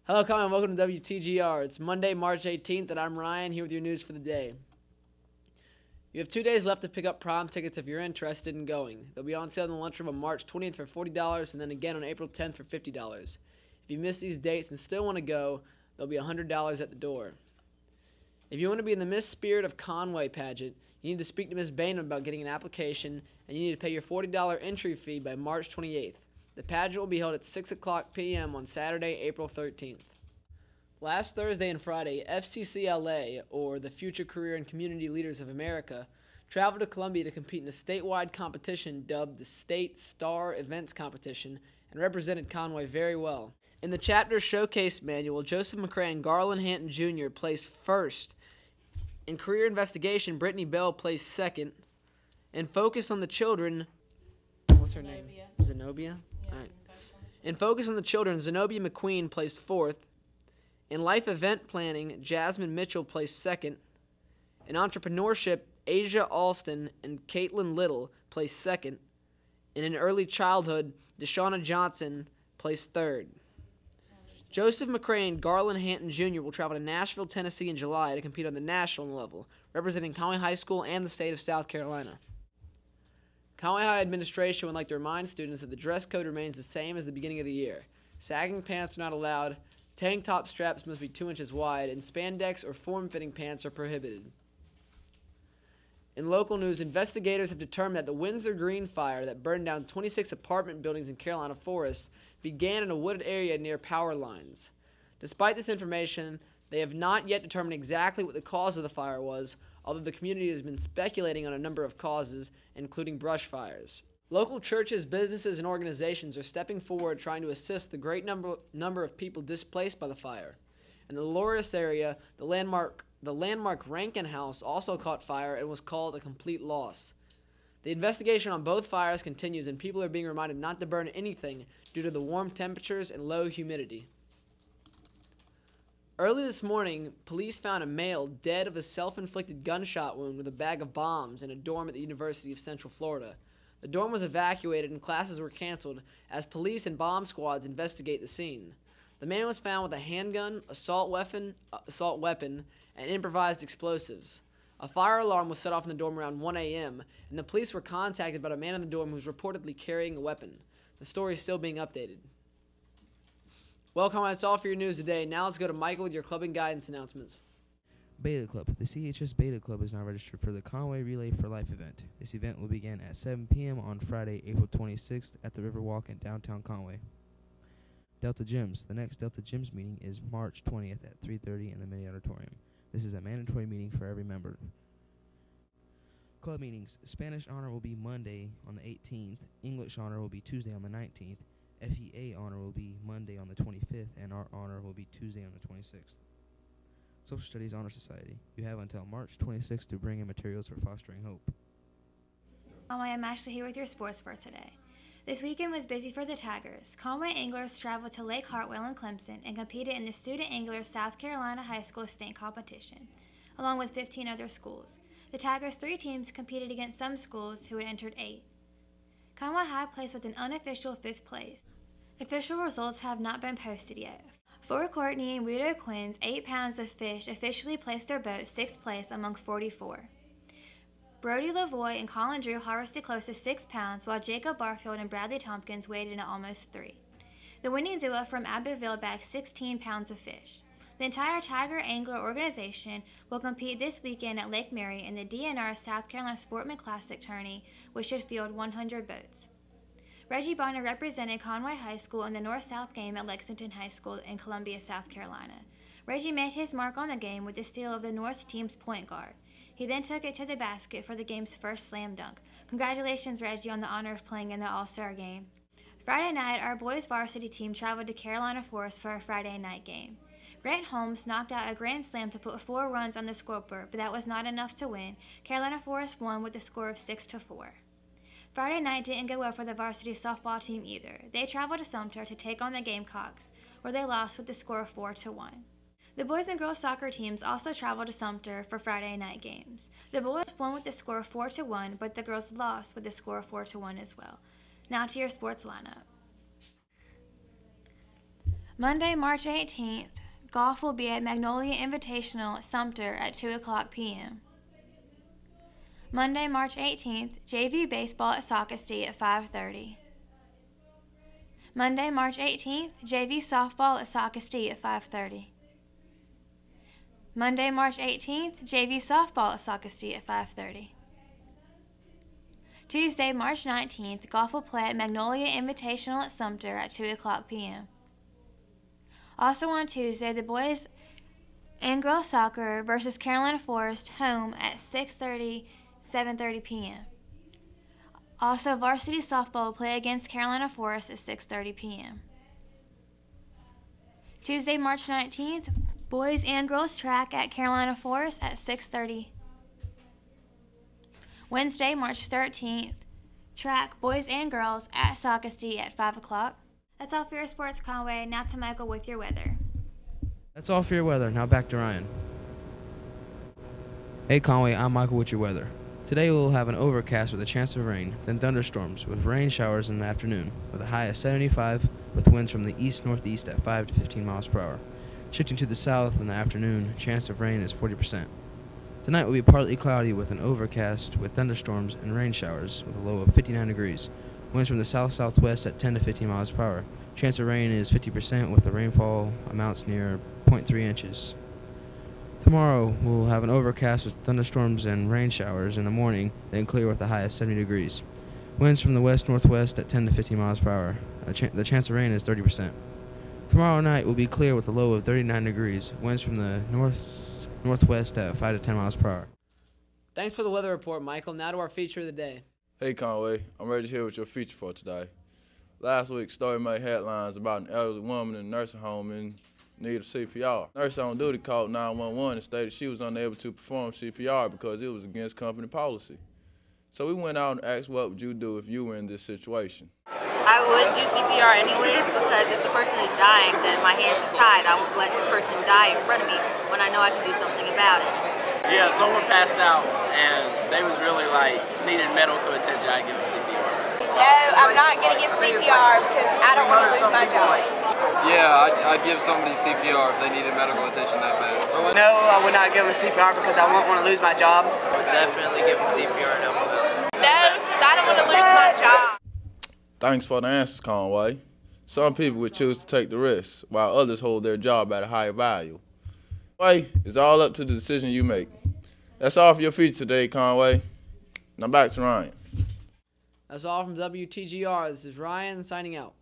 Hello, Conway, and welcome to Wtgr. It's Monday, March 18th, and I'm Ryan here with your news for the day. You have 2 days left to pick up prom tickets if you're interested in going. They'll be on sale in the lunchroom on March 20th for $40 and then again on April 10th for $50. If you miss these dates and still want to go, they'll be $100 at the door. If you want to be in the Miss Spirit of Conway pageant, you need to speak to Ms. Bainham about getting an application, and you need to pay your $40 entry fee by March 28th. The pageant will be held at 6 o'clock p.m. on Saturday, April 13th. Last Thursday and Friday, FCCLA, or the Future Career and Community Leaders of America, traveled to Columbia to compete in a statewide competition dubbed the State Star Events Competition and represented Conway very well. In the chapter showcase manual, Joseph McCray and Garland Hanton Jr. placed first. In career investigation, Brittany Bell placed second. In focus on the children, what's her name? Zenobia? All right. In focus on the children, Zenobia McQueen placed fourth. In life event planning, Jasmine Mitchell placed second. In entrepreneurship, Asia Alston and Caitlin Little placed second. And in early childhood, Deshauna Johnson placed third. Joseph McCray and Garland Hanton Jr. will travel to Nashville, Tennessee in July to compete on the national level, representing Conway High School and the state of South Carolina. Conway High administration would like to remind students that the dress code remains the same as the beginning of the year. Sagging pants are not allowed, tank top straps must be 2 inches wide, and spandex or form-fitting pants are prohibited. In local news, investigators have determined that the Windsor Green fire that burned down 26 apartment buildings in Carolina Forest began in a wooded area near power lines. Despite this information, they have not yet determined exactly what the cause of the fire was, although the community has been speculating on a number of causes, including brush fires. Local churches, businesses, and organizations are stepping forward trying to assist the great number of people displaced by the fire. In the Loris area, the landmark Rankin House also caught fire and was called a complete loss. The investigation on both fires continues, and people are being reminded not to burn anything due to the warm temperatures and low humidity. Early this morning, police found a male dead of a self-inflicted gunshot wound with a bag of bombs in a dorm at the University of Central Florida. The dorm was evacuated and classes were canceled as police and bomb squads investigate the scene. The man was found with a handgun, assault weapon, and improvised explosives. A fire alarm was set off in the dorm around 1 a.m., and the police were contacted by a man in the dorm who was reportedly carrying a weapon. The story is still being updated. Well, that's all for your news today. Now let's go to Michael with your club and guidance announcements. Beta Club. The CHS Beta Club is now registered for the Conway Relay for Life event. This event will begin at 7 p.m. on Friday, April 26th at the Riverwalk in downtown Conway. Delta Gyms. The next Delta Gyms meeting is March 20th at 3:30 in the Mini Auditorium. This is a mandatory meeting for every member. Club meetings. Spanish Honor will be Monday on the 18th. English Honor will be Tuesday on the 19th. FEA Honor will be Monday on the 25th, and Art Honor will be Tuesday on the 26th. Social Studies Honor Society. You have until March 26th to bring in materials for fostering hope. I'm Ashley here with your sports for today. This weekend was busy for the Tigers. Conway anglers traveled to Lake Hartwell and Clemson and competed in the Student Anglers South Carolina High School State Competition, along with 15 other schools. The Tigers' 3 teams competed against some schools who had entered 8. Conway High placed with an unofficial 5th place. Official results have not been posted yet. For Courtney and Widow Quinn's 8 pounds of fish officially placed their boat 6th place among 44. Brody Lavoie and Colin Drew harvested close to 6 pounds, while Jacob Barfield and Bradley Tompkins weighed in at almost 3. The winning duo from Abbeville bagged 16 pounds of fish. The entire Tiger Angler organization will compete this weekend at Lake Mary in the DNR South Carolina Sportsman Classic tourney, which should field 100 boats. Reggie Bonner represented Conway High School in the North-South game at Lexington High School in Columbia, South Carolina. Reggie made his mark on the game with the steal of the North team's point guard. He then took it to the basket for the game's first slam dunk. Congratulations, Reggie, on the honor of playing in the All-Star game. Friday night, our boys varsity team traveled to Carolina Forest for a Friday night game. Grant Holmes knocked out a grand slam to put 4 runs on the scoreboard, but that was not enough to win. Carolina Forest won with a score of 6-4. Friday night didn't go well for the varsity softball team either. They traveled to Sumter to take on the Gamecocks, where they lost with the score of 4-1. The boys and girls soccer teams also traveled to Sumter for Friday night games. The boys won with the score of 4-1, but the girls lost with the score of 4-1 as well. Now to your sports lineup. Monday, March 18th, golf will be at Magnolia Invitational at Sumter at 2:00 p.m. Monday, March 18th, JV baseball at Socastee at 5:30. Monday, March 18th, JV softball at Socastee at 5:30. Monday, March 18th, JV softball at Socastee at 5:30. Tuesday, March 19th, golf will play at Magnolia Invitational at Sumter at 2:00 p.m. Also on Tuesday, the boys and girls soccer versus Carolina Forest home at 6:30, 7:30 p.m. Also, varsity softball will play against Carolina Forest at 6:30 p.m. Tuesday, March 19th, boys and girls track at Carolina Forest at 6:30. Wednesday, March 13th, track boys and girls at Socastee at 5 o'clock. That's all for your sports, Conway. Now to Michael with your weather. That's all for your weather. Now back to Ryan. Hey Conway, I'm Michael with your weather. Today we'll have an overcast with a chance of rain, then thunderstorms with rain showers in the afternoon, with a high of 75 with winds from the east-northeast at 5 to 15 miles per hour. Shifting to the south in the afternoon, chance of rain is 40%. Tonight will be partly cloudy with an overcast with thunderstorms and rain showers with a low of 59 degrees. Winds from the south-southwest at 10 to 15 miles per hour. Chance of rain is 50% with the rainfall amounts near 0.3 inches. Tomorrow we'll have an overcast with thunderstorms and rain showers in the morning, then clear with a high of 70 degrees. Winds from the west-northwest at 10 to 15 miles per hour. The chance of rain is 30%. Tomorrow night will be clear with a low of 39 degrees. Winds from the northwest at 5 to 10 miles per hour. Thanks for the weather report, Michael. Now to our feature of the day. Hey Conway, I'm ready to hear what your feature for today. Last week, story made headlines about an elderly woman in a nursing home in need of CPR. Nurse on duty called 911 and stated she was unable to perform CPR because it was against company policy. So we went out and asked, what would you do if you were in this situation? I would do CPR anyways, because if the person is dying, then my hands are tied. I won't let the person die in front of me when I know I can do something about it. Yeah, someone passed out and they was really needed medical attention. I give them CPR. No, I'm not going to give CPR because I don't want to lose my job. Yeah, I'd give somebody CPR if they needed medical attention that bad. No, I would not give them CPR because I won't want to lose my job. I would definitely give them CPR to help them out. No, because I don't want to lose my job. Thanks for the answers, Conway. Some people would choose to take the risk, while others hold their job at a higher value. Conway, it's all up to the decision you make. That's all for your feature today, Conway. Now back to Ryan. That's all from WTGR. This is Ryan signing out.